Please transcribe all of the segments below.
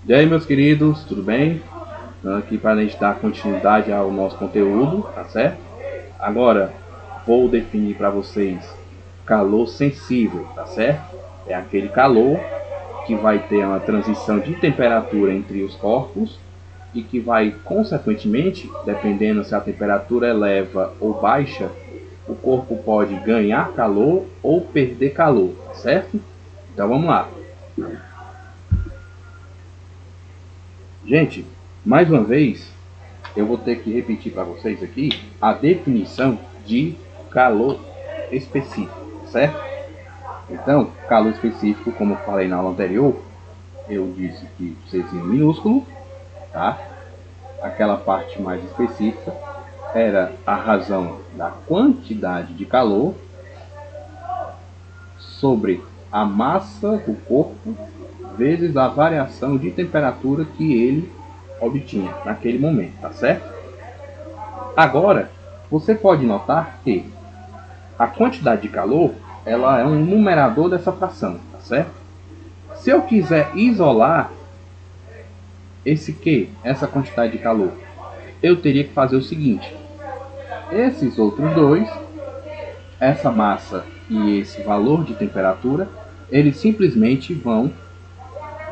E aí, meus queridos, tudo bem? Aqui para a gente dar continuidade ao nosso conteúdo, tá certo? Agora vou definir para vocês calor sensível, tá certo? É aquele calor que vai ter uma transição de temperatura entre os corpos e que vai, consequentemente, dependendo se a temperatura eleva ou baixa, o corpo pode ganhar calor ou perder calor, tá certo? Então vamos lá. Gente, mais uma vez, eu vou ter que repetir para vocês aqui a definição de calor específico, certo? Então, calor específico, como eu falei na aula anterior, eu disse que Czinho minúsculo, tá? Aquela parte mais específica era a razão da quantidade de calor sobre a massa do corpo vezes a variação de temperatura que ele obtinha naquele momento, tá certo? Agora, você pode notar que a quantidade de calor, ela é um numerador dessa fração, tá certo? Se eu quiser isolar essa quantidade de calor, eu teria que fazer o seguinte: esses outros dois, essa massa e esse valor de temperatura, eles simplesmente vão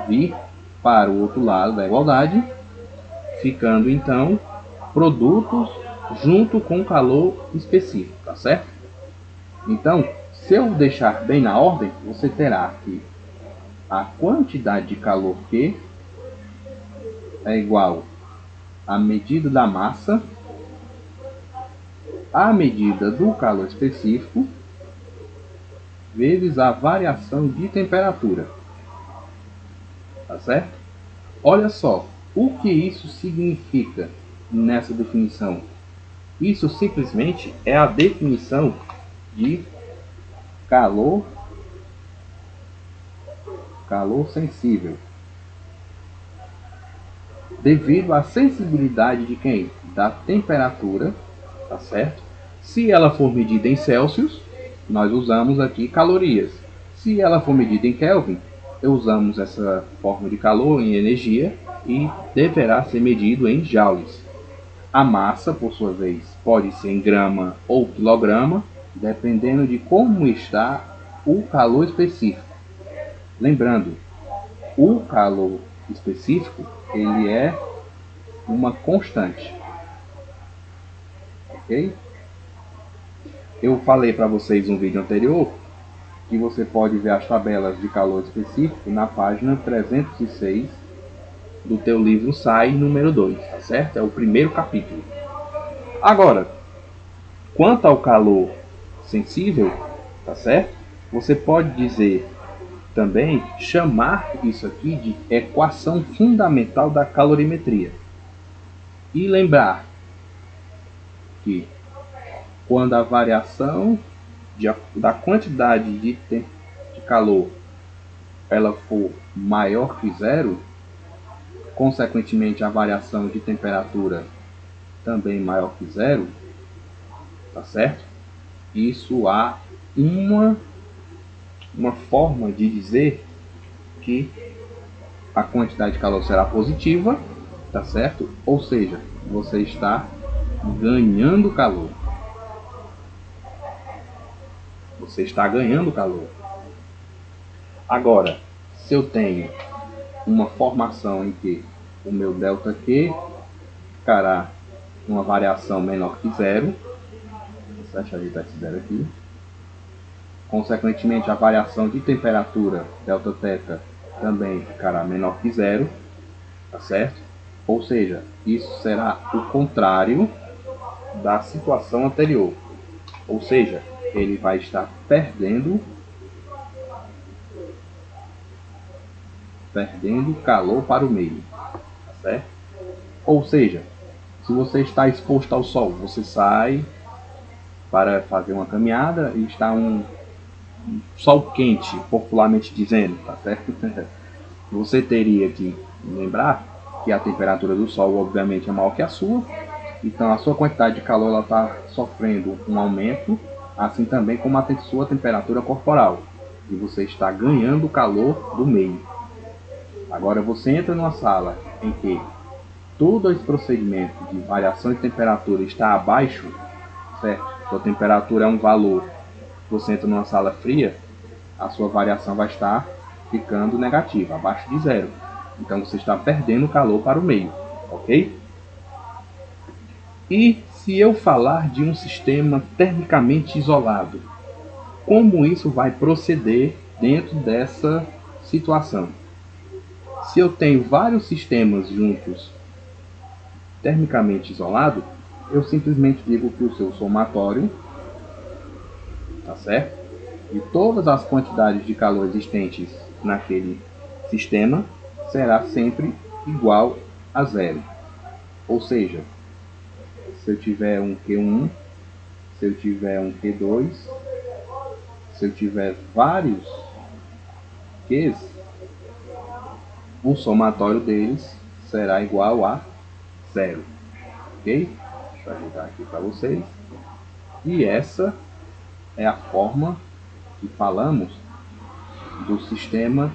vir para o outro lado da igualdade, ficando então produtos junto com calor específico, tá certo? Então, se eu deixar bem na ordem, você terá que a quantidade de calor Q é igual à medida da massa, a medida do calor específico, vezes a variação de temperatura. Tá certo? Olha só, o que isso significa nessa definição? Isso simplesmente é a definição de calor sensível. Devido à sensibilidade de quem? Da temperatura, tá certo? Se ela for medida em Celsius, nós usamos aqui calorias. Se ela for medida em Kelvin, usamos essa forma de calor em energia e deverá ser medido em joules. A massa, por sua vez, pode ser em grama ou quilograma, dependendo de como está o calor específico. Lembrando, o calor específico ele é uma constante, ok? Eu falei para vocês no vídeo anterior que você pode ver as tabelas de calor específico na página 306 do teu livro SAI número 2, tá certo? É o primeiro capítulo. Agora, quanto ao calor sensível, tá certo? Você pode dizer também, chamar isso aqui de equação fundamental da calorimetria. E lembrar que quando a variação da quantidade de calor ela for maior que zero, consequentemente a variação de temperatura também maior que zero, tá certo? Isso há uma forma de dizer que a quantidade de calor será positiva, tá certo? Ou seja, você está ganhando calor. Você está ganhando calor. Agora, se eu tenho uma formação em que o meu ΔQ ficará uma variação menor que zero, deixa eu ajeitar esse zero aqui. Consequentemente, a variação de temperatura Δθ também ficará menor que zero, tá certo? Ou seja, isso será o contrário da situação anterior. Ou seja, ele vai estar perdendo calor para o meio, tá certo? Ou seja, se você está exposto ao sol, você sai para fazer uma caminhada e está um sol quente, popularmente dizendo, tá certo? Você teria que lembrar que a temperatura do sol obviamente é maior que a sua, então a sua quantidade de calor está sofrendo um aumento, assim também como a sua temperatura corporal, e você está ganhando calor do meio. Agora você entra numa sala em que todo esse procedimento de variação de temperatura está abaixo, certo? Sua temperatura é um valor, você entra numa sala fria, a sua variação vai estar ficando negativa, abaixo de zero. Então você está perdendo calor para o meio, ok? E se eu falar de um sistema termicamente isolado, como isso vai proceder dentro dessa situação? Se eu tenho vários sistemas juntos termicamente isolados, eu simplesmente digo que o seu somatório, tá certo? De todas as quantidades de calor existentes naquele sistema será sempre igual a zero. Ou seja, se eu tiver um Q1, se eu tiver um Q2, se eu tiver vários Qs, o somatório deles será igual a zero. Ok? Deixa eu ajudar aqui para vocês. E essa é a forma que falamos do sistema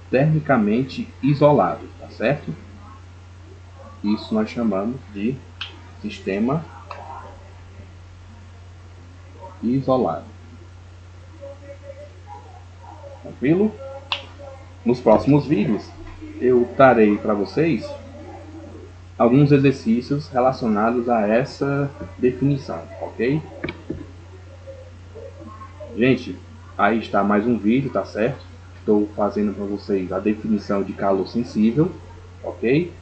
termicamente isolado, tá certo? Isso nós chamamos de sistema isolado. Tranquilo? Nos próximos vídeos eu trarei para vocês alguns exercícios relacionados a essa definição, ok? Gente, aí está mais um vídeo, tá certo? Estou fazendo para vocês a definição de calor sensível, ok?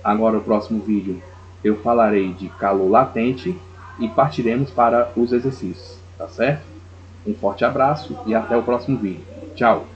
Agora o próximo vídeo eu falarei de calor latente e partiremos para os exercícios, tá certo? Um forte abraço e até o próximo vídeo. Tchau!